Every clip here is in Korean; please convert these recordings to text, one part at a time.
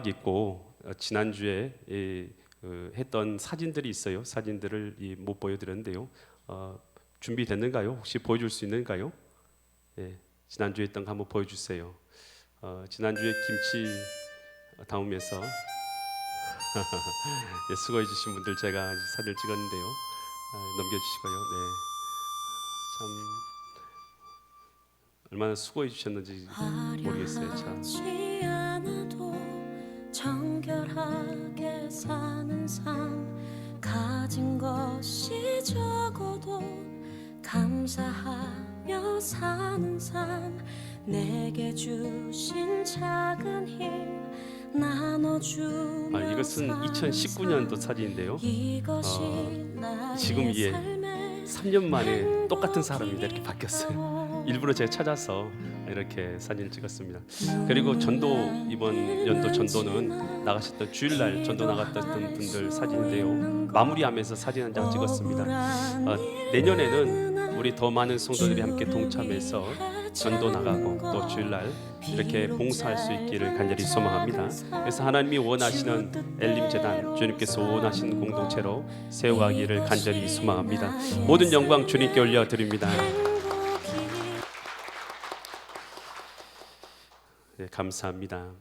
있고 지난주에 했던 사진들이 있어요. 사진들을 못 보여드렸는데요. 준비됐는가요? 혹시 보여줄 수 있는가요? 예, 지난주에 했던 거 한번 보여주세요. 지난주에 김치 담으면서 예, 수고해 주신 분들 제가 사진을 찍었는데요. 넘겨주시고요. 네, 참 얼마나 수고해 주셨는지 모르겠어요. 참. 정결하게 사는 삶, 가진 것이 적어도 감사하며 사는 삶, 내게 주신 작은 힘 나눠주며 이것은 2019년도 사진인데요. 지금 이게 3년 만에 똑같은 사람입니다. 이렇게 바뀌었어요. 일부러 제가 찾아서 이렇게 사진을 찍었습니다. 그리고 전도, 이번 연도 전도는 나가셨던 주일날 전도 나갔던 분들 사진인데요. 마무리하면서 사진 한 장 찍었습니다. 내년에는 우리 더 많은 성도들이 함께 동참해서 전도 나가고 또 주일날 이렇게 봉사할 수 있기를 간절히 소망합니다. 그래서 하나님이 원하시는 엘림재단, 주님께서 원하시는 공동체로 세워가기를 간절히 소망합니다. 모든 영광 주님께 올려드립니다. 네, 감사합니다.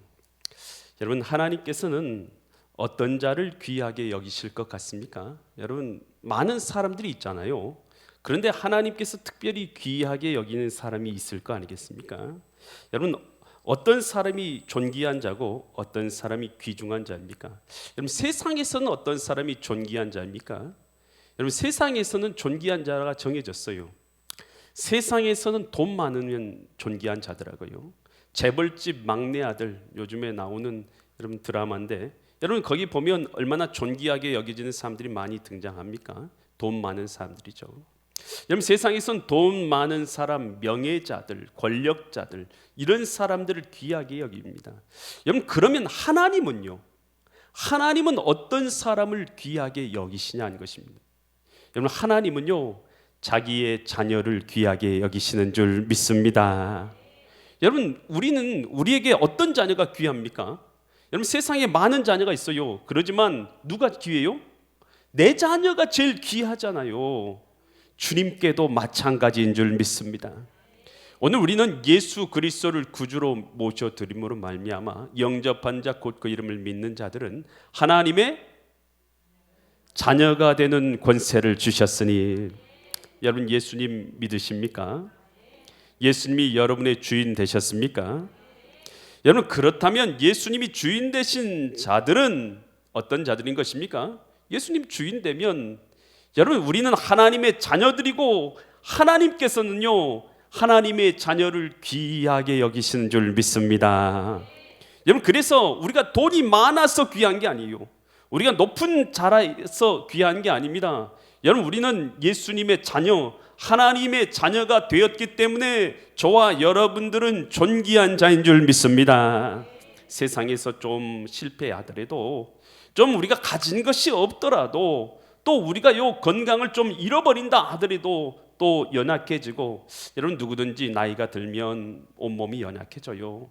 여러분, 하나님께서는 어떤 자를 귀하게 여기실 것 같습니까? 여러분, 많은 사람들이 있잖아요. 그런데 하나님께서 특별히 귀하게 여기는 사람이 있을 거 아니겠습니까? 여러분, 어떤 사람이 존귀한 자고 어떤 사람이 귀중한 자입니까? 여러분, 세상에서는 어떤 사람이 존귀한 자입니까? 여러분, 세상에서는 존귀한 자가 정해졌어요. 세상에서는 돈 많으면 존귀한 자더라고요. 재벌집 막내 아들, 요즘에 나오는 여러분 드라마인데, 여러분 거기 보면 얼마나 존귀하게 여겨지는 사람들이 많이 등장합니까? 돈 많은 사람들이죠. 여러분, 세상에선 돈 많은 사람, 명예자들, 권력자들, 이런 사람들을 귀하게 여깁니다. 여러분, 그러면 하나님은요? 하나님은 어떤 사람을 귀하게 여기시냐는 것입니다. 여러분, 하나님은요, 자기의 자녀를 귀하게 여기시는 줄 믿습니다. 여러분, 우리에게 어떤 자녀가 귀합니까? 여러분, 세상에 많은 자녀가 있어요. 그러지만 누가 귀해요? 내 자녀가 제일 귀하잖아요. 주님께도 마찬가지인 줄 믿습니다. 오늘 우리는 예수 그리스도를 구주로 모셔드림으로 말미암아 영접한 자 곧 그 이름을 믿는 자들은 하나님의 자녀가 되는 권세를 주셨으니, 여러분 예수님 믿으십니까? 예수님이 여러분의 주인 되셨습니까? 여러분, 그렇다면 예수님이 주인 되신 자들은 어떤 자들인 것입니까? 예수님 주인 되면 여러분, 우리는 하나님의 자녀들이고 하나님께서는요, 하나님의 자녀를 귀하게 여기시는 줄 믿습니다. 여러분, 그래서 우리가 돈이 많아서 귀한 게 아니에요. 우리가 높은 자라서 귀한 게 아닙니다. 여러분, 우리는 예수님의 자녀, 하나님의 자녀가 되었기 때문에 저와 여러분들은 존귀한 자인 줄 믿습니다. 세상에서 좀 실패하더라도, 좀 우리가 가진 것이 없더라도, 또 우리가 요 건강을 좀 잃어버린다 하더라도 또 연약해지고, 여러분 누구든지 나이가 들면 온몸이 연약해져요.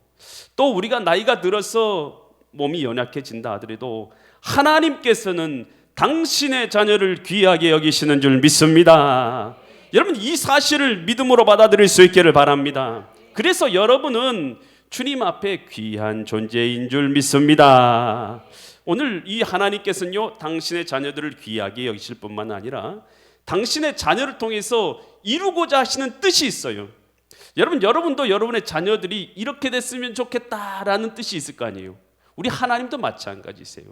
또 우리가 나이가 들어서 몸이 연약해진다 하더라도 하나님께서는 당신의 자녀를 귀하게 여기시는 줄 믿습니다. 여러분, 이 사실을 믿음으로 받아들일 수 있기를 바랍니다. 그래서 여러분은 주님 앞에 귀한 존재인 줄 믿습니다. 오늘 이 하나님께서는요, 당신의 자녀들을 귀하게 여기실 뿐만 아니라 당신의 자녀를 통해서 이루고자 하시는 뜻이 있어요. 여러분도 여러분의 자녀들이 이렇게 됐으면 좋겠다라는 뜻이 있을 거 아니에요. 우리 하나님도 마찬가지세요.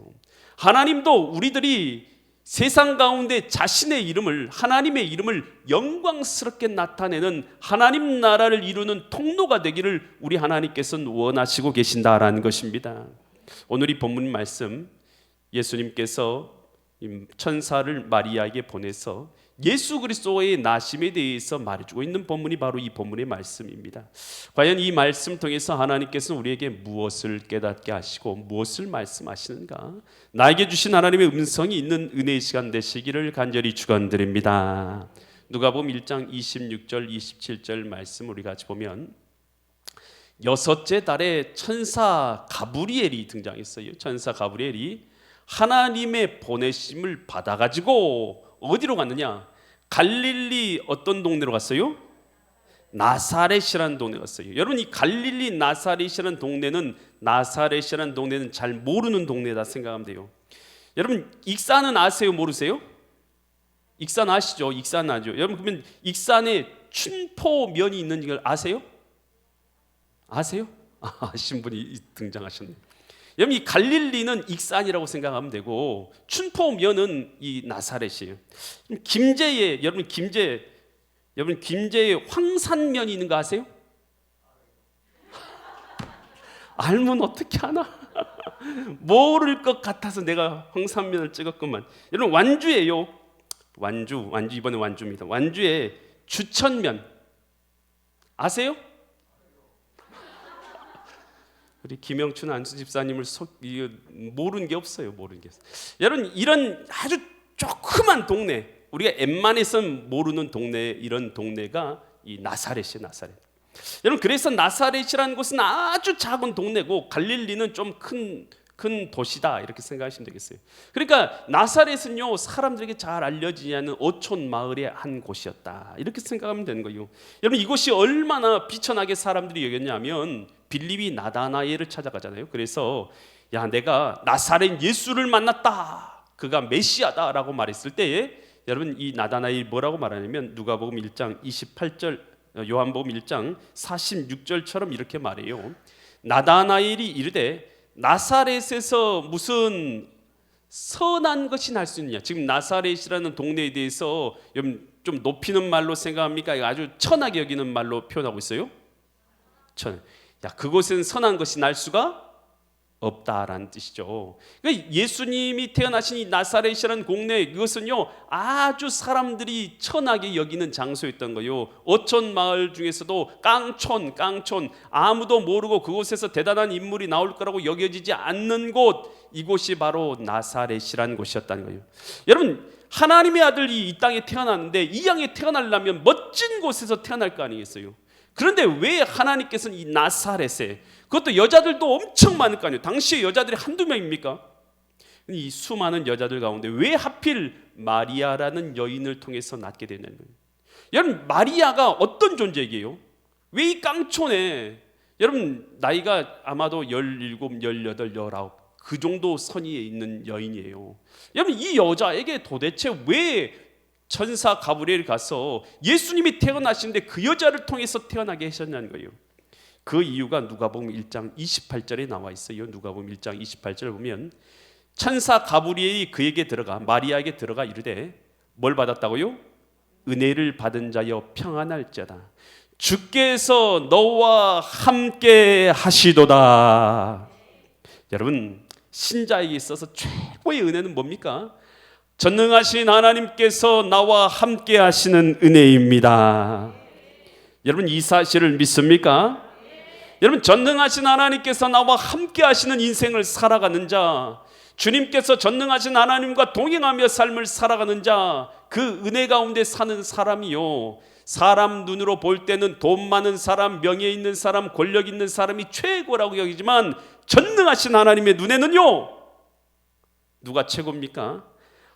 하나님도 우리들이 세상 가운데 자신의 이름을, 하나님의 이름을 영광스럽게 나타내는 하나님 나라를 이루는 통로가 되기를 우리 하나님께서는 원하시고 계신다라는 것입니다. 오늘 이 본문 말씀, 예수님께서 천사를 마리아에게 보내서 예수 그리스도의 나심에 대해서 말해주고 있는 본문이 바로 이 본문의 말씀입니다. 과연 이 말씀 통해서 하나님께서는 우리에게 무엇을 깨닫게 하시고 무엇을 말씀하시는가? 나에게 주신 하나님의 음성이 있는 은혜의 시간 되시기를 간절히 축원드립니다. 누가복음 1장 26절 27절 말씀 우리 같이 보면, 6째 달에 천사 가브리엘이 등장했어요. 천사 가브리엘이 하나님의 보내심을 받아가지고 어디로 갔느냐? 갈릴리 어떤 동네로 갔어요? 나사렛이라는 동네 갔어요. 여러분, 이 갈릴리 나사렛이라는 동네는 잘 모르는 동네다 생각하면 돼요. 여러분, 익산은 아세요? 모르세요? 익산 아시죠? 익산 아죠. 여러분, 그러면 익산에 춘포면이 있는 걸 아세요? 아세요? 아신 분이 등장하셨네요. 여러분, 이 갈릴리는 익산이라고 생각하면 되고 춘포면은 이 나사렛이에요. 여러분 김제에 황산면이 있는 거 아세요? 알면 어떻게 하나? 모를 것 같아서 내가 황산면을 찍었구만. 여러분, 완주예요. 완주 이번에 완주입니다. 완주에 주천면 아세요? 우리 김영춘 안수 집사님을 모르는 게 없어요. 모르는 게 없어요. 여러분, 이런 아주 조그만 동네, 우리가 웬만해선 모르는 동네, 이런 동네가 이 나사렛이에요. 나사렛. 여러분, 그래서 나사렛이라는 곳은 아주 작은 동네고 갈릴리는 좀 큰 도시다, 이렇게 생각하시면 되겠어요. 그러니까 나사렛은요, 사람들에게 잘 알려지지 않은 어촌 마을의 한 곳이었다, 이렇게 생각하면 되는 거예요. 여러분, 이곳이 얼마나 비천하게 사람들이 여겼냐면 빌립이 나다나엘을 찾아가잖아요. 그래서 야, 내가 나사렛 예수를 만났다, 그가 메시아다라고 말했을 때에 여러분, 이 나다나엘이 뭐라고 말하냐면 누가복음 1장 28절, 요한복음 1장 46절처럼 이렇게 말해요. 나다나엘이 이르되 나사렛에서 무슨 선한 것이 날 수 있느냐. 지금 나사렛이라는 동네에 대해서 좀 높이는 말로 생각합니까? 아주 천하게 여기는 말로 표현하고 있어요. 야, 그곳엔 선한 것이 날 수가 없다라는 뜻이죠. 그러니까 예수님이 태어나신 이 나사렛이라는 공내, 그것은요 아주 사람들이 천하게 여기는 장소였던 거예요. 어촌 마을 중에서도 깡촌, 아무도 모르고 그곳에서 대단한 인물이 나올 거라고 여겨지지 않는 곳, 이곳이 바로 나사렛이라는 곳이었다는 거예요. 여러분, 하나님의 아들이 이 땅에 태어났는데 이 땅에 태어나려면 멋진 곳에서 태어날 거 아니겠어요? 그런데 왜 하나님께서는 이 나사렛에, 그것도 여자들도 엄청 많을 거 아니에요. 당시에 여자들이 한두 명입니까? 이 수많은 여자들 가운데 왜 하필 마리아라는 여인을 통해서 낳게 되냐는 거예요. 여러분, 마리아가 어떤 존재이게요? 왜 이 깡촌에, 여러분 나이가 아마도 17, 18, 19 그 정도 선의에 있는 여인이에요. 여러분, 이 여자에게 도대체 왜 천사 가브리엘이 가서 예수님이 태어나시는데 그 여자를 통해서 태어나게 하셨냐는 거예요. 그 이유가 누가복음 1장 28절에 나와 있어요. 누가복음 1장 28절을 보면 천사 가브리엘이 그에게 들어가, 마리아에게 들어가 이르되 뭘 받았다고요? 은혜를 받은 자여 평안할지어다, 주께서 너와 함께 하시도다. 여러분, 신자에게 있어서 최고의 은혜는 뭡니까? 전능하신 하나님께서 나와 함께 하시는 은혜입니다. 여러분, 이 사실을 믿습니까? 여러분, 전능하신 하나님께서 나와 함께 하시는 인생을 살아가는 자, 주님께서 전능하신 하나님과 동행하며 삶을 살아가는 자, 그 은혜 가운데 사는 사람이요, 사람 눈으로 볼 때는 돈 많은 사람, 명예 있는 사람, 권력 있는 사람이 최고라고 여기지만 전능하신 하나님의 눈에는요, 누가 최고입니까?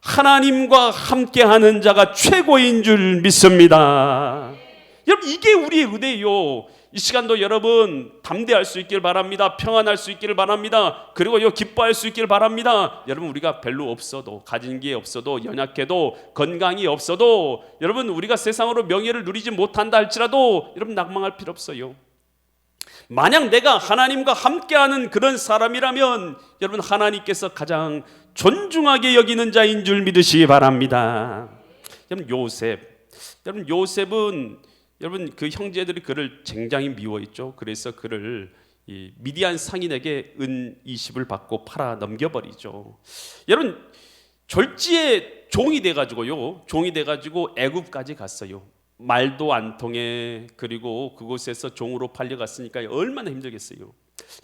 하나님과 함께하는 자가 최고인 줄 믿습니다. 여러분, 이게 우리의 은혜예요. 이 시간도 여러분 담대할 수 있기를 바랍니다. 평안할 수 있기를 바랍니다. 그리고 기뻐할 수 있기를 바랍니다. 여러분, 우리가 별로 없어도, 가진 게 없어도, 연약해도, 건강이 없어도, 여러분 우리가 세상으로 명예를 누리지 못한다 할지라도 여러분 낙망할 필요 없어요. 만약 내가 하나님과 함께하는 그런 사람이라면 여러분, 하나님께서 가장 존중하게 여기는 자인 줄 믿으시기 바랍니다. 여러분, 요셉은 여러분 그 형제들이 그를 굉장히 미워했죠. 그래서 그를 이 미디안 상인에게 은 20을 받고 팔아 넘겨버리죠. 여러분, 졸지에 종이 돼가지고 애굽까지 갔어요. 말도 안 통해. 그리고 그곳에서 종으로 팔려갔으니까 얼마나 힘들겠어요.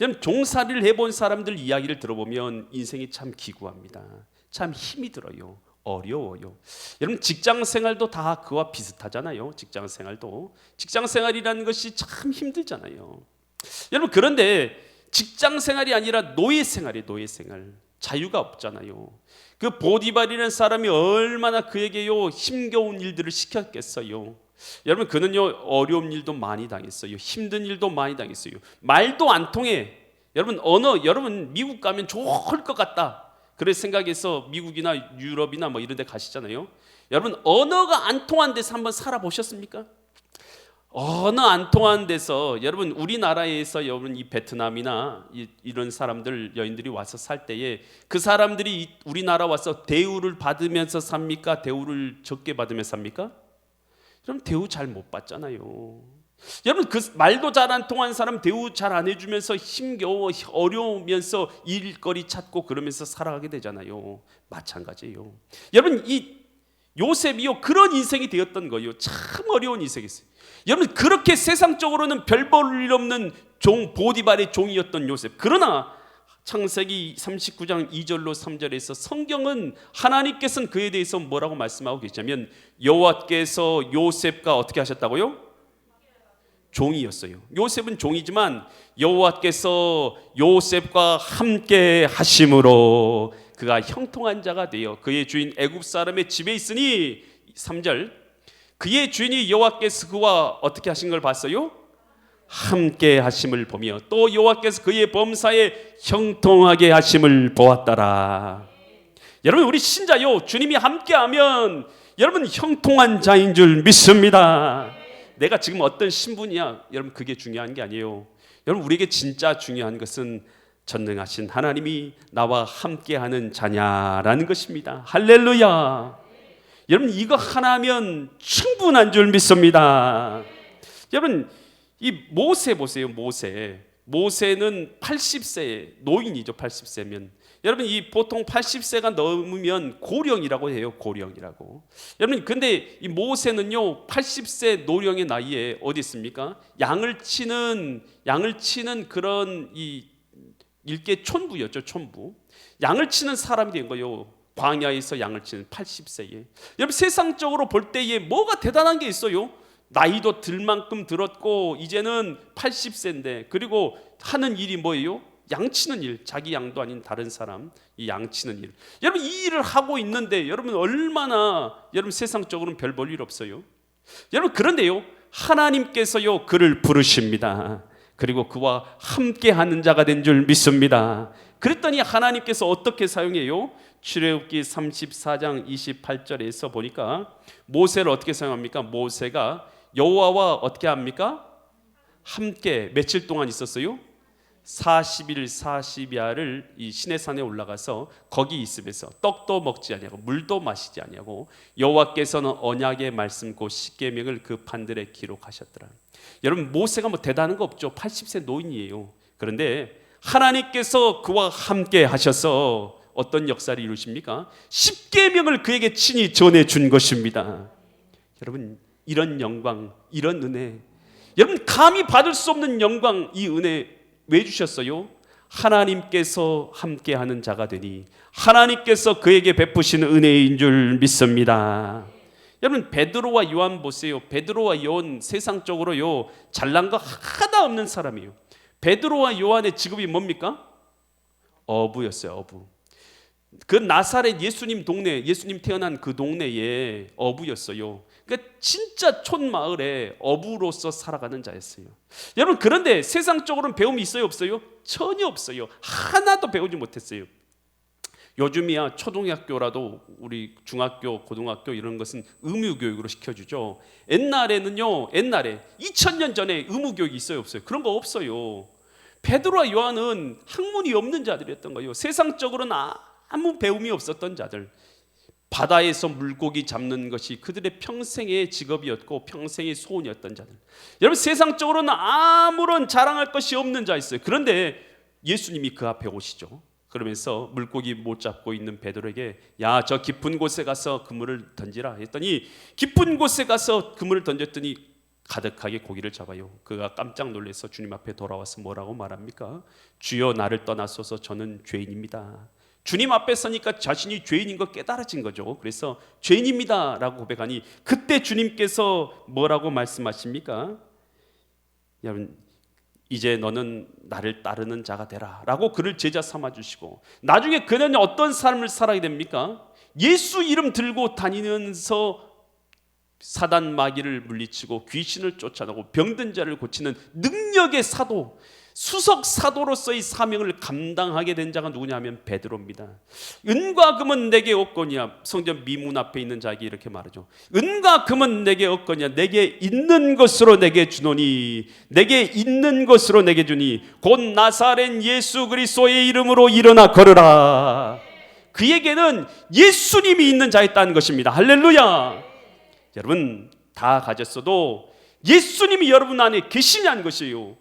여러분, 종살이를 해본 사람들 이야기를 들어보면 인생이 참 기구합니다. 참 힘이 들어요. 어려워요. 여러분, 직장 생활도 다 그와 비슷하잖아요. 직장 생활이라는 것이 참 힘들잖아요. 여러분 그런데 직장 생활이 아니라 노예 생활이에요. 노예 생활. 자유가 없잖아요. 그 보디발이라는 사람이 얼마나 그에게요 힘겨운 일들을 시켰겠어요. 여러분 그는요 어려운 일도 많이 당했어요. 힘든 일도 많이 당했어요. 말도 안 통해. 여러분 언어, 여러분 미국 가면 좋을 것 같다 그래 생각해서 미국이나 유럽이나 뭐 이런 데 가시잖아요. 여러분 언어가 안 통한 데서 한번 살아보셨습니까? 언어 안 통한 데서, 여러분 우리나라에서 여러분 이 베트남이나 이런 사람들 여인들이 와서 살 때에 그 사람들이 우리나라 와서 대우를 받으면서 삽니까? 대우를 적게 받으면서 삽니까? 그럼 대우 잘 못 받잖아요. 여러분 그 말도 잘 안 통하는 사람 대우 잘 안 해주면서 힘겨워 어려우면서 일거리 찾고 그러면서 살아가게 되잖아요. 마찬가지예요. 여러분 이 요셉이요 그런 인생이 되었던 거예요. 참 어려운 인생이었어요. 여러분 그렇게 세상적으로는 별 볼 일 없는 종 보디발의 종이었던 요셉. 그러나 창세기 39장 2절로 3절에서 성경은 하나님께서는 그에 대해서 뭐라고 말씀하고 계시냐면 여호와께서 요셉과 어떻게 하셨다고요? 종이었어요. 요셉은 종이지만 여호와께서 요셉과 함께 하심으로 그가 형통한 자가 되어 그의 주인 애굽 사람의 집에 있으니 3절 그의 주인이 여호와께서 그와 어떻게 하신 걸 봤어요? 함께 하심을 보며 또 여호와께서 그의 범사에 형통하게 하심을 보았더라. 여러분 우리 신자요 주님이 함께하면 여러분 형통한 자인 줄 믿습니다. 내가 지금 어떤 신분이야 여러분 그게 중요한 게 아니에요. 여러분 우리에게 진짜 중요한 것은 전능하신 하나님이 나와 함께하는 자냐라는 것입니다. 할렐루야. 여러분 이거 하나면 충분한 줄 믿습니다. 여러분 이 모세 보세요. 모세는 80세 노인이죠. 80세면 여러분 이 보통 80세가 넘으면 고령이라고 해요. 고령이라고. 여러분 근데 이 모세는요 80세 노령의 나이에 어디 있습니까? 양을 치는 그런 이 일개 촌부였죠. 촌부. 양을 치는 사람이 된 거예요. 광야에서 양을 치는 80세에. 여러분 세상적으로 볼 때에 뭐가 대단한 게 있어요? 나이도 들 만큼 들었고 이제는 80세인데 그리고 하는 일이 뭐예요? 양치는 일. 자기 양도 아닌 다른 사람 이 양치는 일. 여러분 이 일을 하고 있는데 여러분 얼마나 여러분 세상적으로는 별 볼 일 없어요. 여러분 그런데요 하나님께서요 그를 부르십니다. 그리고 그와 함께하는 자가 된 줄 믿습니다. 그랬더니 하나님께서 어떻게 사용해요? 출애굽기 34장 28절에서 보니까 모세를 어떻게 사용합니까? 모세가 여호와와 어떻게 합니까? 함께 며칠 동안 있었어요? 40일 40야를 이 시내산에 올라가서 거기 있으면서 떡도 먹지 아니하고 물도 마시지 아니하고 여호와께서는 언약의 말씀 곧 십계명을 그 판들에 기록하셨더라. 여러분 모세가 뭐 대단한 거 없죠. 80세 노인이에요. 그런데 하나님께서 그와 함께 하셔서 어떤 역사를 이루십니까? 십계명을 그에게 친히 전해준 것입니다. 여러분 이런 영광, 이런 은혜, 여러분 감히 받을 수 없는 영광, 이 은혜 왜 주셨어요? 하나님께서 함께하는 자가 되니 하나님께서 그에게 베푸신 은혜인 줄 믿습니다. 여러분 베드로와 요한 보세요. 베드로와 요한 세상적으로요 잘난 거 하나 없는 사람이에요. 베드로와 요한의 직업이 뭡니까? 어부였어요. 어부. 그 나사렛 예수님 동네, 예수님 태어난 그 동네에 어부였어요. 그러니까 진짜 촌마을에 어부로서 살아가는 자였어요. 여러분 그런데 세상적으로는 배움이 있어요? 없어요? 전혀 없어요. 하나도 배우지 못했어요. 요즘이야 초등학교라도 우리 중학교, 고등학교 이런 것은 의무교육으로 시켜주죠. 옛날에는요, 옛날에 2000년 전에 의무교육이 있어요? 없어요? 그런 거 없어요. 베드로와 요한은 학문이 없는 자들이었던 거예요. 세상적으로는 아무 배움이 없었던 자들. 바다에서 물고기 잡는 것이 그들의 평생의 직업이었고 평생의 소원이었던 자들. 여러분 세상적으로는 아무런 자랑할 것이 없는 자였어요. 그런데 예수님이 그 앞에 오시죠. 그러면서 물고기 못 잡고 있는 베드로에게 야, 저 깊은 곳에 가서 그물을 던지라 했더니 깊은 곳에 가서 그물을 던졌더니 가득하게 고기를 잡아요. 그가 깜짝 놀라서 주님 앞에 돌아와서 뭐라고 말합니까? 주여 나를 떠나소서 저는 죄인입니다. 주님 앞에 서니까 자신이 죄인인 거 깨달아진 거죠. 그래서 죄인입니다 라고 고백하니 그때 주님께서 뭐라고 말씀하십니까? 여러분 이제 너는 나를 따르는 자가 되라 라고 그를 제자 삼아주시고, 나중에 그는 어떤 삶을 살아야 됩니까? 예수 이름 들고 다니면서 사단 마귀를 물리치고 귀신을 쫓아내고 병든 자를 고치는 능력의 사도, 수석 사도로서의 사명을 감당하게 된 자가 누구냐면 베드로입니다. 은과 금은 내게 없거니와, 성전 미문 앞에 있는 자에게 이렇게 말하죠. 은과 금은 내게 없거니와 내게 있는 것으로 내게 주노니, 내게 있는 것으로 내게 주니 곧 나사렛 예수 그리스도의 이름으로 일어나 걸으라. 그에게는 예수님이 있는 자였다는 것입니다. 할렐루야. 여러분, 다 가졌어도 예수님이 여러분 안에 계시냐는 것이에요.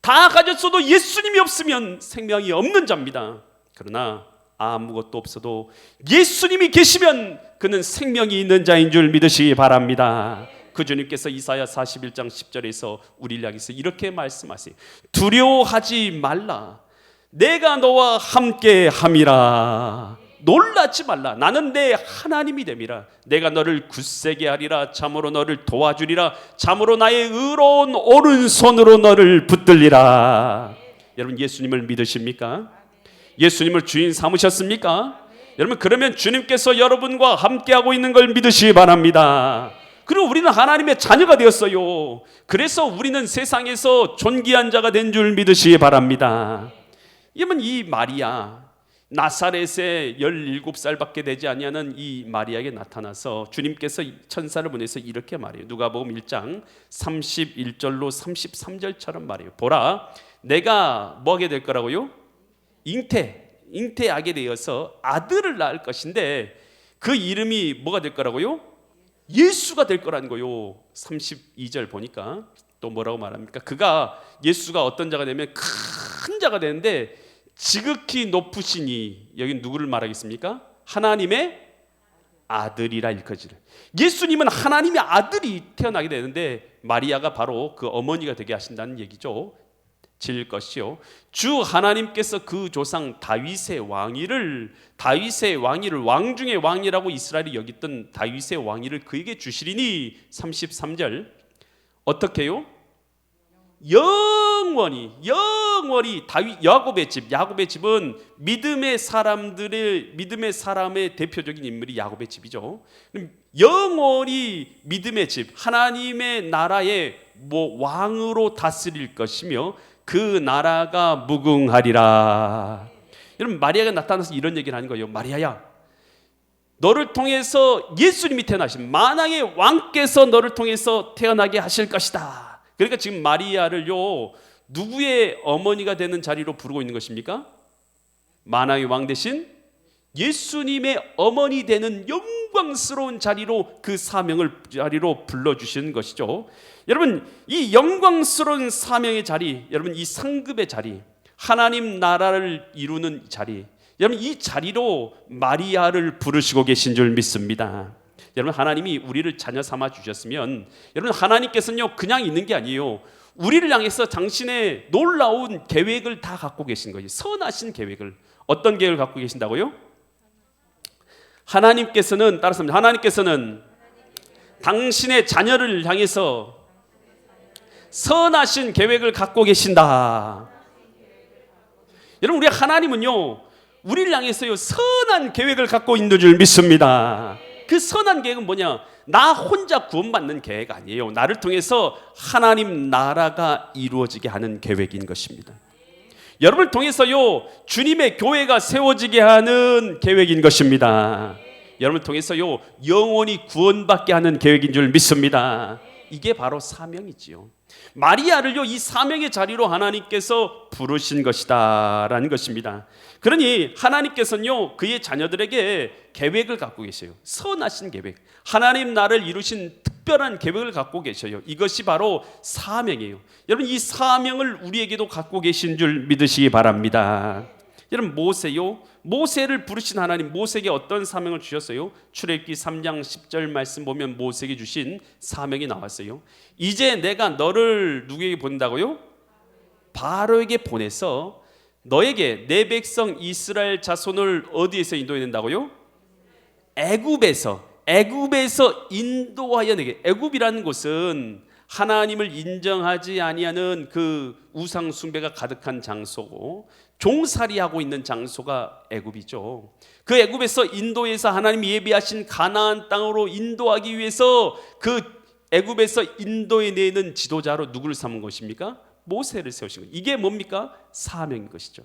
다 가졌어도 예수님이 없으면 생명이 없는 자입니다. 그러나 아무것도 없어도 예수님이 계시면 그는 생명이 있는 자인 줄 믿으시기 바랍니다. 그 주님께서 이사야 41장 10절에서 우리를 향해서 이렇게 말씀하세요. 두려워하지 말라. 내가 너와 함께 함이라. 놀라지 말라. 나는 내 하나님이 됨이라. 내가 너를 굳세게 하리라. 참으로 너를 도와주리라. 참으로 나의 의로운 오른손으로 너를 붙들리라. 여러분, 예수님을 믿으십니까? 예수님을 주인 삼으셨습니까? 여러분, 그러면 주님께서 여러분과 함께하고 있는 걸 믿으시기 바랍니다. 그리고 우리는 하나님의 자녀가 되었어요. 그래서 우리는 세상에서 존귀한 자가 된 줄 믿으시기 바랍니다. 여러분, 이 마리아, 나사렛에 17살밖에 되지 아니하는 이 마리아에게 나타나서 주님께서 천사를 보내서 이렇게 말해요. 누가복음 1장 31절로 33절처럼 말해요. 보라, 내가 뭐하게 될 거라고요? 잉태하게 되어서 아들을 낳을 것인데 그 이름이 뭐가 될 거라고요? 예수가 될 거라는 거요. 32절 보니까 또 뭐라고 말합니까? 예수가 어떤 자가 되면 큰 자가 되는데 지극히 높으시니, 여기 누구를 말하겠습니까? 하나님의 아들이라 일컬지를. 예수님은 하나님의 아들이 태어나게 되는데 마리아가 바로 그 어머니가 되게 하신다는 얘기죠. 질 것이요, 주 하나님께서 그 조상 다윗의 왕위를 왕 중의 왕이라고 이스라엘이 여겼던 다윗의 왕위를 그에게 주시리니, 33절 어떻게요? 영원히 야곱의 집은 믿음의 사람의 대표적인 인물이 야곱의 집이죠. 영원히 믿음의 집, 하나님의 나라의 왕으로 다스릴 것이며 그 나라가 무궁하리라. 여러분, 마리아가 나타나서 이런 얘기를 하는 거예요. 마리아야, 너를 통해서 예수님이 태어나신 만왕의 왕께서 너를 통해서 태어나게 하실 것이다. 그러니까 지금 마리아를요, 누구의 어머니가 되는 자리로 부르고 있는 것입니까? 만왕의 왕 대신 예수님의 어머니 되는 영광스러운 자리로, 그 자리로 불러주시는 것이죠. 여러분, 이 영광스러운 사명의 자리, 여러분 이 상급의 자리, 하나님 나라를 이루는 자리, 여러분 이 자리로 마리아를 부르시고 계신 줄 믿습니다. 여러분, 하나님이 우리를 자녀 삼아 주셨으면, 여러분 하나님께서는요 그냥 있는 게 아니에요. 우리를 향해서 당신의 놀라운 계획을 다 갖고 계신 거예요. 선하신 계획을. 어떤 계획을 갖고 계신다고요? 하나님께서는 당신의 자녀를 향해서 선하신 계획을 갖고 계신다. 여러분, 우리 하나님은요 우리를 향해서요 선한 계획을 갖고 있는 줄 믿습니다. 그 선한 계획은 뭐냐? 나 혼자 구원받는 계획 아니에요. 나를 통해서 하나님 나라가 이루어지게 하는 계획인 것입니다. 여러분을 통해서요 주님의 교회가 세워지게 하는 계획인 것입니다. 여러분을 통해서요 영원히 구원받게 하는 계획인 줄 믿습니다. 이게 바로 사명이지요. 마리아를요 이 사명의 자리로 하나님께서 부르신 것이다 라는 것입니다. 그러니 하나님께서는요 그의 자녀들에게 계획을 갖고 계세요. 선하신 계획, 하나님 나라를 이루신 특별한 계획을 갖고 계셔요. 이것이 바로 사명이에요. 여러분, 이 사명을 우리에게도 갖고 계신 줄 믿으시기 바랍니다. 여러분, 모세를 부르신 하나님, 모세에게 어떤 사명을 주셨어요? 출애굽기 3장 10절 말씀 보면 모세에게 주신 사명이 나왔어요. 이제 내가 너를 누구에게 보낸다고요? 바로에게 보내서 너에게 내 백성 이스라엘 자손을 어디에서 인도해낸다고요? 애굽에서 인도하여 내게. 애굽이라는 곳은 하나님을 인정하지 아니하는 그 우상 숭배가 가득한 장소고 종살이하고 있는 장소가 애굽이죠. 그 애굽에서 인도에서 하나님이 예비하신 가나안 땅으로 인도하기 위해서 그 애굽에서 인도에 내는 지도자로 누구를 삼은 것입니까? 모세를 세우신 거예요. 이게 뭡니까? 사명인 것이죠.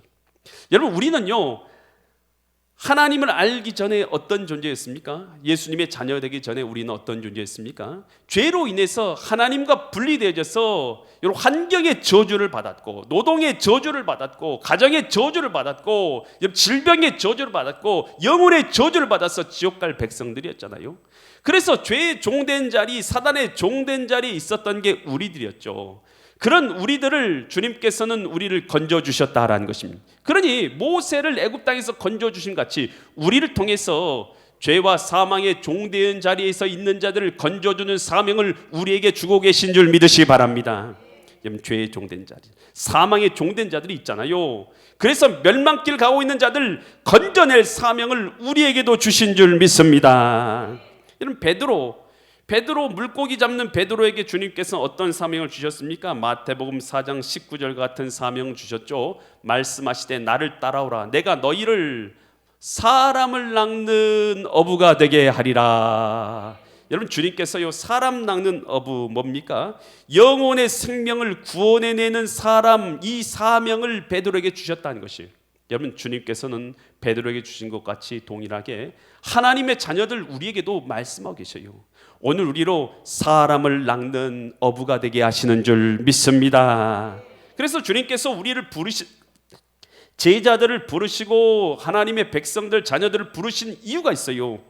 여러분, 우리는요 하나님을 알기 전에 어떤 존재였습니까? 예수님의 자녀 되기 전에 우리는 어떤 존재였습니까? 죄로 인해서 하나님과 분리되어져서 이런 환경의 저주를 받았고, 노동의 저주를 받았고, 가정의 저주를 받았고, 질병의 저주를 받았고, 영혼의 저주를 받아서 지옥 갈 백성들이었잖아요. 그래서 죄의 종된 자리, 사단의 종된 자리에 있었던 게 우리들이었죠. 그런 우리들을 주님께서는 우리를 건져주셨다라는 것입니다. 그러니 모세를 애굽 땅에서 건져주신 같이 우리를 통해서 죄와 사망의 종된 자리에서 있는 자들을 건져주는 사명을 우리에게 주고 계신 줄 믿으시기 바랍니다. 죄의 종된 자리, 사망의 종된 자들이 있잖아요. 그래서 멸망길 가고 있는 자들 건져낼 사명을 우리에게도 주신 줄 믿습니다. 여러분, 베드로 물고기 잡는 베드로에게 주님께서 어떤 사명을 주셨습니까? 마태복음 4장 19절 같은 사명 주셨죠. 말씀하시되 나를 따라오라. 내가 너희를 사람을 낚는 어부가 되게 하리라. 여러분, 주님께서요 사람 낚는 어부 뭡니까? 영혼의 생명을 구원해내는 사람, 이 사명을 베드로에게 주셨다는 것이에요. 여러분, 주님께서는 베드로에게 주신 것 같이 동일하게 하나님의 자녀들 우리에게도 말씀하고 계셔요. 오늘 우리로 사람을 낚는 어부가 되게 하시는 줄 믿습니다. 그래서 주님께서 우리를 제자들을 부르시고 하나님의 백성들, 자녀들을 부르신 이유가 있어요.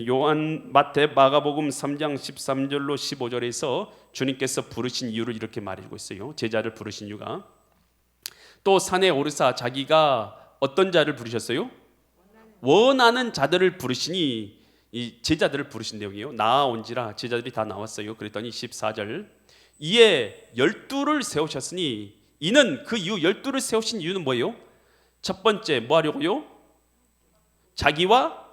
요한, 마태, 마가복음 3장 13절로 15절에서 주님께서 부르신 이유를 이렇게 말해주고 있어요. 제자를 부르신 이유가, 또 산에 오르사 자기가 어떤 자를 부르셨어요? 원하는 자들을 부르시니, 이 제자들을 부르신 내용이에요. 나아온지라, 제자들이 다 나왔어요. 그랬더니 14절, 이에 12를 세우셨으니, 이는 그 이유 12를 세우신 이유는 뭐예요? 첫 번째 뭐 하려고요? 자기와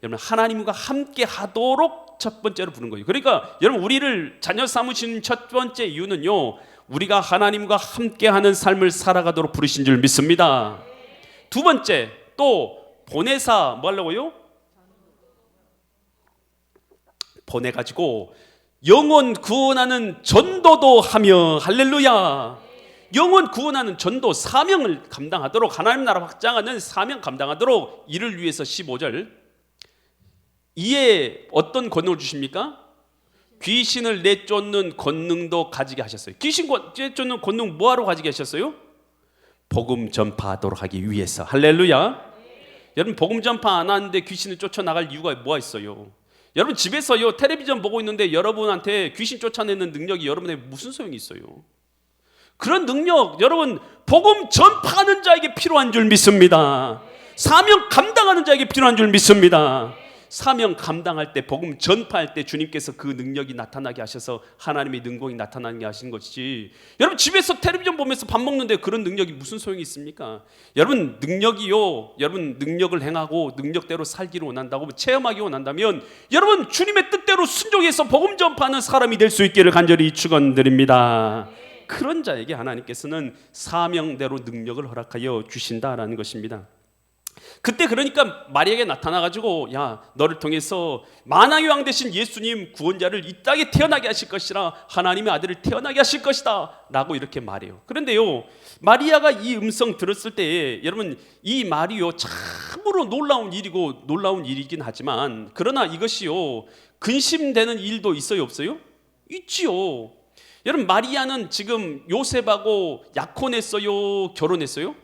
여러분 하나님과 함께 하도록 첫 번째로 부른 거예요. 그러니까 여러분, 우리를 자녀 삼으신 첫 번째 이유는요, 우리가 하나님과 함께하는 삶을 살아가도록 부르신 줄 믿습니다. 두 번째, 또 보내사 뭐 하려고요? 보내가지고 영혼 구원하는 전도도 하며, 할렐루야, 영혼 구원하는 전도 사명을 감당하도록, 하나님 나라 확장하는 사명 감당하도록 이를 위해서 15절, 이에 어떤 권능을 주십니까? 귀신을 내쫓는 권능도 가지게 하셨어요. 귀신 내쫓는 권능 뭐하러 가지게 하셨어요? 복음 전파하도록 하기 위해서. 할렐루야. 여러분, 복음 전파 안 하는데 귀신을 쫓아나갈 이유가 뭐가 있어요? 여러분, 집에서요 텔레비전 보고 있는데 여러분한테 귀신 쫓아내는 능력이 여러분에 무슨 소용이 있어요? 그런 능력, 여러분 복음 전파하는 자에게 필요한 줄 믿습니다. 사명 감당하는 자에게 필요한 줄 믿습니다. 사명 감당할 때, 복음 전파할 때 주님께서 그 능력이 나타나게 하셔서 하나님의 능공이 나타나게 하신 것이지, 여러분 집에서 텔레비전 보면서 밥 먹는데 그런 능력이 무슨 소용이 있습니까? 여러분, 능력이요, 여러분 능력을 행하고 능력대로 살기를 원한다고, 체험하기 원한다면 여러분 주님의 뜻대로 순종해서 복음 전파하는 사람이 될 수 있기를 간절히 축원드립니다. 그런 자에게 하나님께서는 사명대로 능력을 허락하여 주신다라는 것입니다. 그때 그러니까 마리아에게 나타나가지고, 야, 너를 통해서 만왕의 왕 되신 예수님 구원자를 이 땅에 태어나게 하실 것이라, 하나님의 아들을 태어나게 하실 것이다 라고 이렇게 말해요. 그런데요, 마리아가 이 음성 들었을 때에 여러분, 이 말이요 참으로 놀라운 일이고 놀라운 일이긴 하지만, 그러나 이것이요 근심되는 일도 있어요, 없어요? 있지요. 여러분, 마리아는 지금 요셉하고 약혼했어요, 결혼했어요?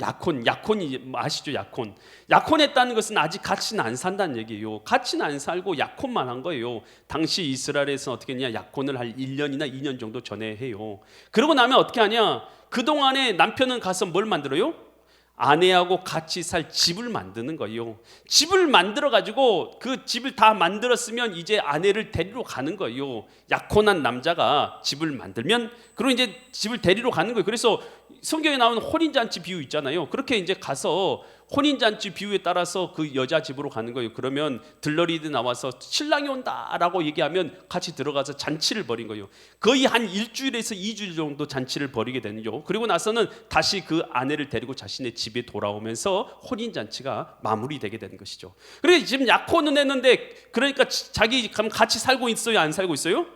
약혼이 아시죠? 약혼했다는 것은 아직 같이는 안 산다는 얘기예요. 같이는 안 살고 약혼만 한 거예요. 당시 이스라엘에서 어떻게 했냐, 약혼을 할 1년이나 2년 정도 전에 해요. 그러고 나면 어떻게 하냐, 그동안에 남편은 가서 뭘 만들어요? 아내하고 같이 살 집을 만드는 거예요. 집을 만들어 가지고 그 집을 다 만들었으면 이제 아내를 데리러 가는 거예요. 약혼한 남자가 집을 만들면 그리고 이제 집을 데리러 가는 거예요. 그래서 성경에 나오는 혼인잔치 비유 있잖아요. 그렇게 이제 가서 혼인잔치 비유에 따라서 그 여자 집으로 가는 거예요. 그러면 들러리들이 나와서 신랑이 온다라고 얘기하면 같이 들어가서 잔치를 벌인 거예요. 거의 한 일주일에서 2주일 정도 잔치를 벌이게 되는요. 그리고 나서는 다시 그 아내를 데리고 자신의 집에 돌아오면서 혼인잔치가 마무리되게 되는 것이죠. 그래서 지금 약혼은 했는데, 그러니까 자기 같이 살고 있어요? 안 살고 있어요?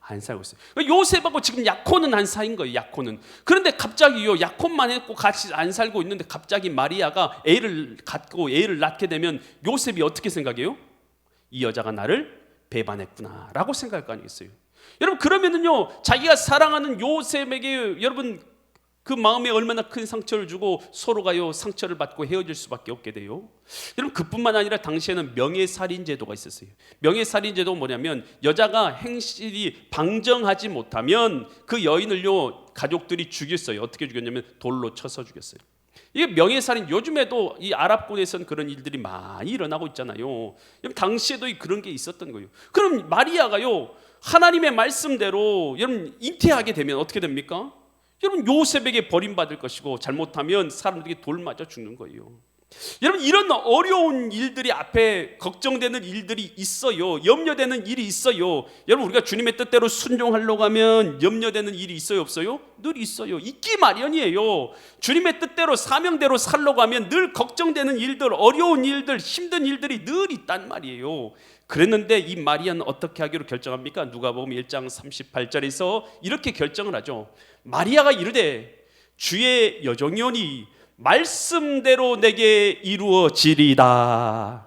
안 살고 있어요. 요셉하고 지금 약혼은 한 사이인 거예요. 약혼은. 그런데 갑자기요, 약혼만 했고 같이 안 살고 있는데 갑자기 마리아가 애를 갖고 애를 낳게 되면 요셉이 어떻게 생각해요? 이 여자가 나를 배반했구나 라고 생각할 거 아니겠어요? 여러분, 그러면은요, 자기가 사랑하는 요셉에게 여러분 그 마음에 얼마나 큰 상처를 주고 서로가요 상처를 받고 헤어질 수밖에 없게 돼요. 여러분, 그뿐만 아니라 당시에는 명예살인 제도가 있었어요. 명예살인 제도가 뭐냐면, 여자가 행실이 방정하지 못하면 그 여인을요 가족들이 죽였어요. 어떻게 죽였냐면 돌로 쳐서 죽였어요. 이게 명예살인, 요즘에도 이 아랍권에서는 그런 일들이 많이 일어나고 있잖아요. 당시에도 그런 게 있었던 거예요. 그럼 마리아가요 하나님의 말씀대로 여러분 잉태하게 되면 어떻게 됩니까? 여러분, 요셉에게 버림받을 것이고 잘못하면 사람들에게 돌 맞아 죽는 거예요. 여러분, 이런 어려운 일들이 앞에 걱정되는 일들이 있어요. 염려되는 일이 있어요. 여러분, 우리가 주님의 뜻대로 순종하려고 하면 염려되는 일이 있어요, 없어요? 늘 있어요. 있기 마련이에요. 주님의 뜻대로 사명대로 살려고 하면 늘 걱정되는 일들, 어려운 일들, 힘든 일들이 늘 있단 말이에요. 그랬는데 이 마리아는 어떻게 하기로 결정합니까? 누가복음 1장 38절에서 이렇게 결정을 하죠. 마리아가 이르되 주의 여종이오니 말씀대로 내게 이루어지리다.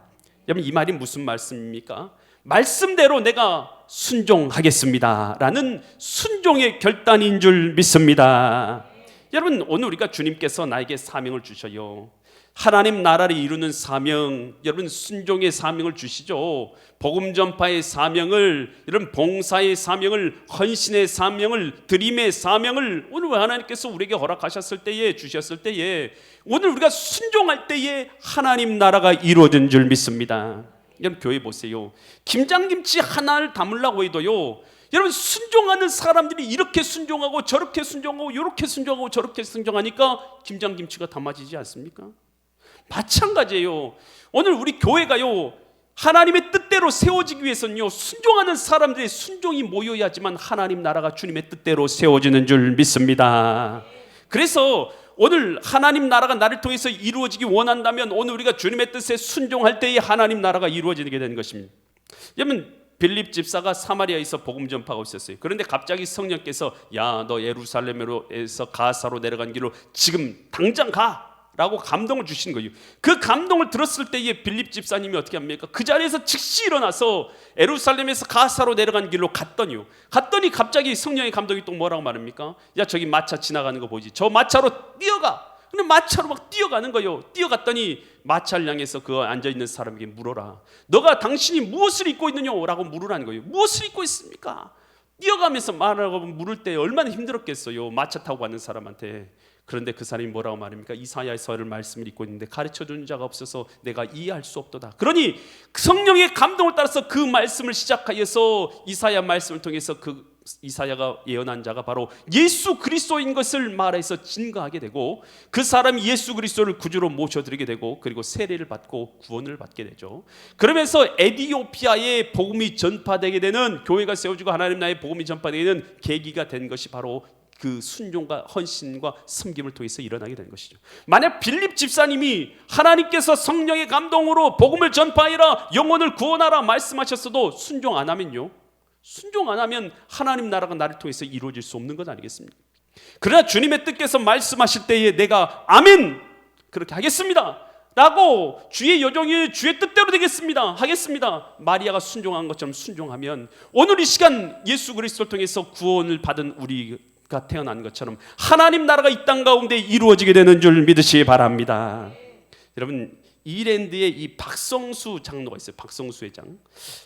여러분, 이 말이 무슨 말씀입니까? 말씀대로 내가 순종하겠습니다 라는 순종의 결단인 줄 믿습니다. 여러분, 오늘 우리가 주님께서 나에게 사명을 주셔요. 하나님 나라를 이루는 사명, 여러분 순종의 사명을 주시죠. 복음 전파의 사명을, 여러분 봉사의 사명을, 헌신의 사명을, 드림의 사명을 오늘 하나님께서 우리에게 허락하셨을 때에, 주셨을 때에, 오늘 우리가 순종할 때에 하나님 나라가 이루어진 줄 믿습니다. 여러분, 교회 보세요. 김장김치 하나를 담으려고 해도요, 여러분 순종하는 사람들이 이렇게 순종하고 저렇게 순종하고 이렇게 순종하고 저렇게 순종하니까 김장김치가 담아지지 않습니까? 마찬가지예요. 오늘 우리 교회가요 하나님의 뜻대로 세워지기 위해서는요 순종하는 사람들의 순종이 모여야지만 하나님 나라가 주님의 뜻대로 세워지는 줄 믿습니다. 그래서 오늘 하나님 나라가 나를 통해서 이루어지기 원한다면 오늘 우리가 주님의 뜻에 순종할 때에 하나님 나라가 이루어지게 되는 것입니다. 여러분, 빌립 집사가 사마리아에서 복음 전파하고 있었어요. 그런데 갑자기 성령께서 야, 너 예루살렘에서 가사로 내려간 길로 지금 당장 가 라고 감동을 주신 거예요. 그 감동을 들었을 때에 빌립 집사님이 어떻게 합니까? 그 자리에서 즉시 일어나서 예루살렘에서 가사로 내려간 길로 갔더니 갑자기 성령의 감독이 또 뭐라고 말합니까? 야, 저기 마차 지나가는 거 보이지? 저 마차로 뛰어가. 근데 마차로 막 뛰어가는 거예요. 뛰어갔더니 마차를 향해서 그 앉아있는 사람에게 물어라. 너가 당신이 무엇을 입고 있느냐? 라고 물으라는 거예요. 무엇을 입고 있습니까? 뛰어가면서 말하고 물을 때 얼마나 힘들었겠어요. 마차 타고 가는 사람한테. 그런데 그 사람이 뭐라고 말합니까? 이사야서를 말씀을 읽고 있는데 가르쳐주는 자가 없어서 내가 이해할 수 없도다. 그러니 성령의 감동을 따라서 그 말씀을 시작하여서 이사야 말씀을 통해서 그 이사야가 예언한 자가 바로 예수 그리스도인 것을 말해서 증거하게 되고, 그 사람이 예수 그리스도를 구주로 모셔드리게 되고, 그리고 세례를 받고 구원을 받게 되죠. 그러면서 에티오피아에 복음이 전파되게 되는, 교회가 세워지고 하나님 나라의 복음이 전파되게 되는 계기가 된 것이 바로 그 순종과 헌신과 섬김을 통해서 일어나게 된 것이죠. 만약 빌립 집사님이 하나님께서 성령의 감동으로 복음을 전파하라, 영혼을 구원하라 말씀하셨어도 순종 안 하면요, 순종 안 하면 하나님 나라가 나를 통해서 이루어질 수 없는 것 아니겠습니까? 그러나 주님의 뜻께서 말씀하실 때에 내가 아멘 그렇게 하겠습니다 라고, 주의 여종이 주의 뜻대로 되겠습니다 하겠습니다, 마리아가 순종한 것처럼 순종하면 오늘 이 시간 예수 그리스도를 통해서 구원을 받은 우리가 태어난 것처럼 하나님 나라가 이 땅 가운데 이루어지게 되는 줄 믿으시기 바랍니다. 여러분, 이랜드에 이 박성수 장로가 있어요. 박성수 회장.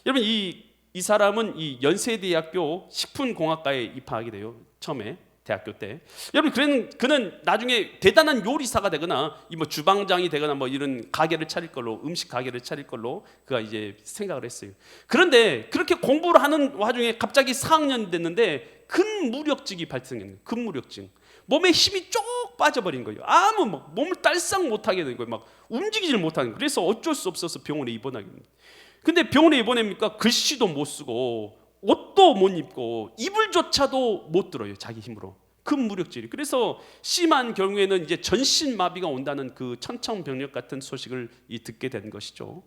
여러분, 이 사람은 이 연세대학교 식품공학과에 입학하게 돼요. 처음에 대학교 때. 여러분, 그는 나중에 대단한 요리사가 되거나 이 뭐 주방장이 되거나 뭐 이런 가게를 차릴 걸로, 음식 가게를 차릴 걸로 그가 이제 생각을 했어요. 그런데 그렇게 공부를 하는 와중에 갑자기 4학년이 됐는데 근무력증이 발생했는 거예요. 근무력증. 몸에 힘이 쭉 빠져버린 거예요. 아무 막 몸을 딸싹 못하게 된 거예요. 막 움직이질 못하는 거예요. 그래서 어쩔 수 없어서 병원에 입원하게 됩니다. 근데 병원에 입원하니까 글씨도 못 쓰고 옷도 못 입고 이불조차도 못 들어요. 자기 힘으로. 그 무력질이. 그래서 심한 경우에는 이제 전신마비가 온다는 그 천청병력 같은 소식을 듣게 된 것이죠.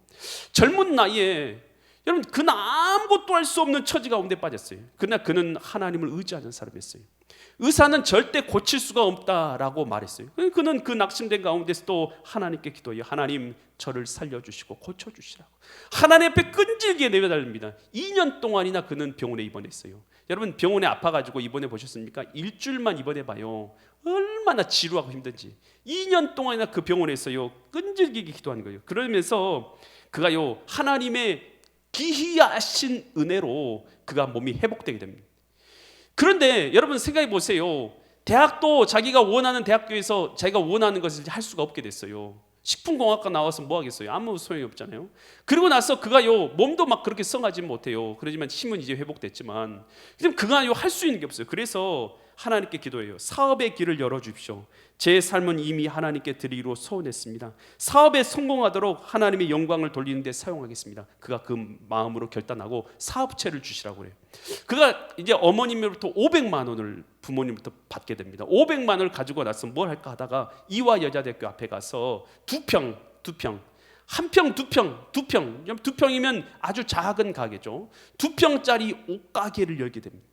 젊은 나이에 여러분 그는 아무것도 할 수 없는 처지 가운데 빠졌어요. 그러나 그는 하나님을 의지하는 사람이었어요. 의사는 절대 고칠 수가 없다라고 말했어요. 그는 그 낙심된 가운데서도 하나님께 기도해요. 하나님 저를 살려주시고 고쳐주시라고. 하나님 앞에 끈질기게 내려달립니다. 2년 동안이나 그는 병원에 입원했어요. 여러분 병원에 아파가지고 입원해 보셨습니까? 일주일만 입원해봐요. 얼마나 지루하고 힘든지. 2년 동안이나 그 병원에서요 끈질기게 기도하는 거예요. 그러면서 그가요 하나님의 기이하신 은혜로 그가 몸이 회복되게 됩니다. 그런데 여러분 생각해 보세요. 대학도 자기가 원하는 대학교에서 자기가 원하는 것을 할 수가 없게 됐어요. 식품공학과 나와서 뭐 하겠어요? 아무 소용이 없잖아요. 그리고 나서 그가요 몸도 막 그렇게 성하지 못해요. 그러지만 힘은 이제 회복됐지만 그럼 그가요 할 수 있는 게 없어요. 그래서 하나님께 기도해요. 사업의 길을 열어주십시오. 제 삶은 이미 하나님께 드리기로 소원했습니다. 사업에 성공하도록 하나님의 영광을 돌리는 데 사용하겠습니다. 그가 그 마음으로 결단하고 사업체를 주시라고 그래요. 그가 이제 어머님으로부터 500만 원을 부모님부터 받게 됩니다. 500만 원을 가지고 나서 뭘 할까 하다가 이화여자대학교 앞에 가서 두 평, 한 평, 두 평이면 아주 작은 가게죠. 2평짜리 옷가게를 열게 됩니다.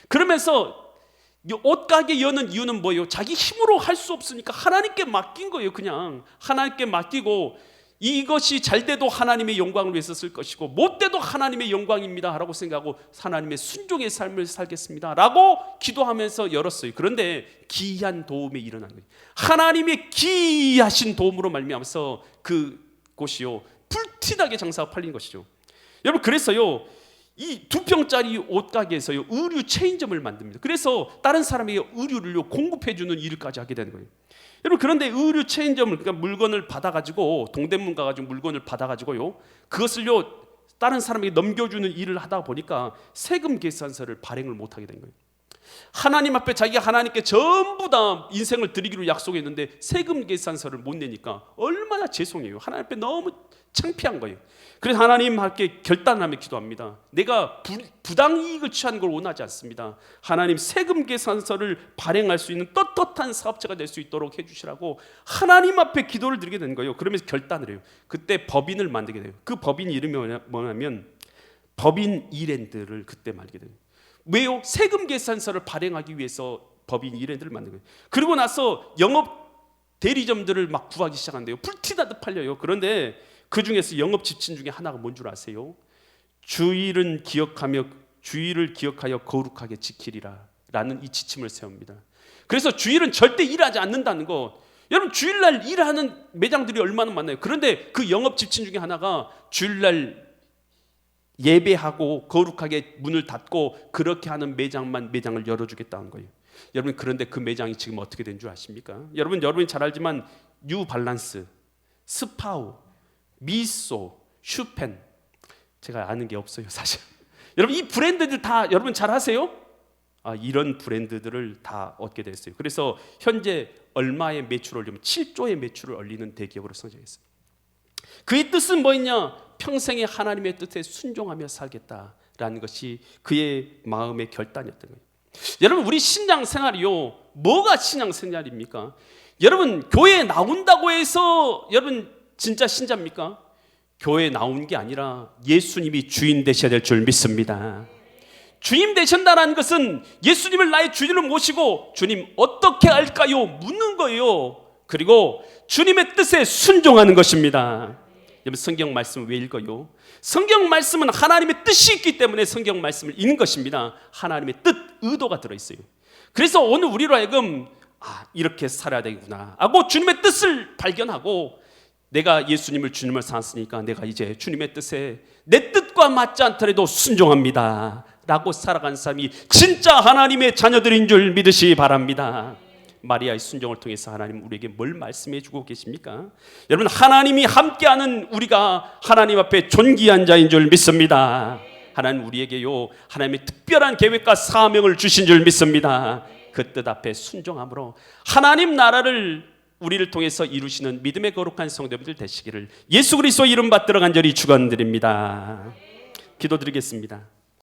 그러면서 옷가게 여는 이유는 뭐예요? 자기 힘으로 할 수 없으니까 하나님께 맡긴 거예요. 그냥 하나님께 맡기고 이것이 잘 돼도 하나님의 영광을 위해서 쓸 것이고 못 돼도 하나님의 영광입니다 라고 생각하고 하나님의 순종의 삶을 살겠습니다 라고 기도하면서 열었어요. 그런데 기이한 도움이 일어난 거예요. 하나님의 기이하신 도움으로 말미암아서 그 곳이요 불티나게 장사가 팔린 것이죠. 여러분 그래서요 이 2평짜리 옷가게에서요 의류 체인점을 만듭니다. 그래서 다른 사람에게 의류를 공급해주는 일까지 하게 되는 거예요. 여러분 그런데 의류 체인점을 그러니까 물건을 받아가지고 동대문 가가지고 물건을 받아가지고요 그것을요 다른 사람에게 넘겨주는 일을 하다 보니까 세금 계산서를 발행을 못하게 된 거예요. 하나님 앞에 자기가 하나님께 전부 다 인생을 드리기로 약속했는데 세금 계산서를 못 내니까 얼마나 죄송해요. 하나님 앞에 너무 창피한 거예요. 그래서 하나님 함께 결단하며 기도합니다. 내가 부당이익을 취하는 걸 원하지 않습니다. 하나님 세금 계산서를 발행할 수 있는 떳떳한 사업체가 될 수 있도록 해주시라고 하나님 앞에 기도를 드리게 된 거예요. 그러면서 결단을 해요. 그때 법인을 만들게 돼요. 그 법인 이름이 뭐냐면 법인 이랜드를 그때 만들게 돼요. 왜요? 세금 계산서를 발행하기 위해서 법인 이랜드를 만든 거예요. 그리고 나서 영업 대리점들을 막 구하기 시작한대요. 불티나듯 팔려요. 그런데 그 중에서 영업 지침 중에 하나가 뭔 줄 아세요? 주일을 기억하여 거룩하게 지키리라 라는 이 지침을 세웁니다. 그래서 주일은 절대 일하지 않는다는 거. 여러분 주일날 일하는 매장들이 얼마나 많나요? 그런데 그 영업 지침 중에 하나가 주일날 예배하고 거룩하게 문을 닫고 그렇게 하는 매장을 열어주겠다는 거예요. 여러분 그런데 그 매장이 지금 어떻게 된 줄 아십니까? 여러분이 잘 알지만 뉴발란스, 스파우, 미소, 슈펜 제가 아는 게 없어요 사실. 여러분 이 브랜드들 다 여러분 잘 아세요? 이런 브랜드들을 다 얻게 됐어요. 그래서 현재 얼마의 매출을 올리면 7조의 매출을 올리는 대기업으로 성장했어요. 그의 뜻은 뭐였냐? 평생에 하나님의 뜻에 순종하며 살겠다라는 것이 그의 마음의 결단이었던 거예요. 여러분 우리 신앙생활이요 뭐가 신앙생활입니까? 여러분 교회에 나온다고 해서 여러분 진짜 신자입니까? 교회에 나온 게 아니라 예수님이 주인 되셔야 될 줄 믿습니다. 주님 되신다는 것은 예수님을 나의 주인으로 모시고 주님 어떻게 할까요? 묻는 거예요. 그리고 주님의 뜻에 순종하는 것입니다. 여러분 성경 말씀 왜 읽어요? 성경 말씀은 하나님의 뜻이 있기 때문에 성경 말씀을 읽는 것입니다. 하나님의 뜻, 의도가 들어있어요. 그래서 오늘 우리로 하여금 이렇게 살아야 되구나 하고 주님의 뜻을 발견하고 내가 예수님을 주님을 삼았으니까 내가 이제 주님의 뜻에 내 뜻과 맞지 않더라도 순종합니다 라고 살아간 사람이 진짜 하나님의 자녀들인 줄 믿으시 바랍니다. 마리아의 순종을 통해서 하나님 우리에게 뭘 말씀해 주고 계십니까? 여러분 하나님이 함께하는 우리가 하나님 앞에 존귀한 자인 줄 믿습니다. 하나님 우리에게요 하나님의 특별한 계획과 사명을 주신 줄 믿습니다. 그 뜻 앞에 순종함으로 하나님 나라를 우리를 통해서 이루시는 믿음의 거룩한 성도님들 되시기를 예수 그리스도 이름 받들어 간절히 축원드립니다. 기도드리겠습니다.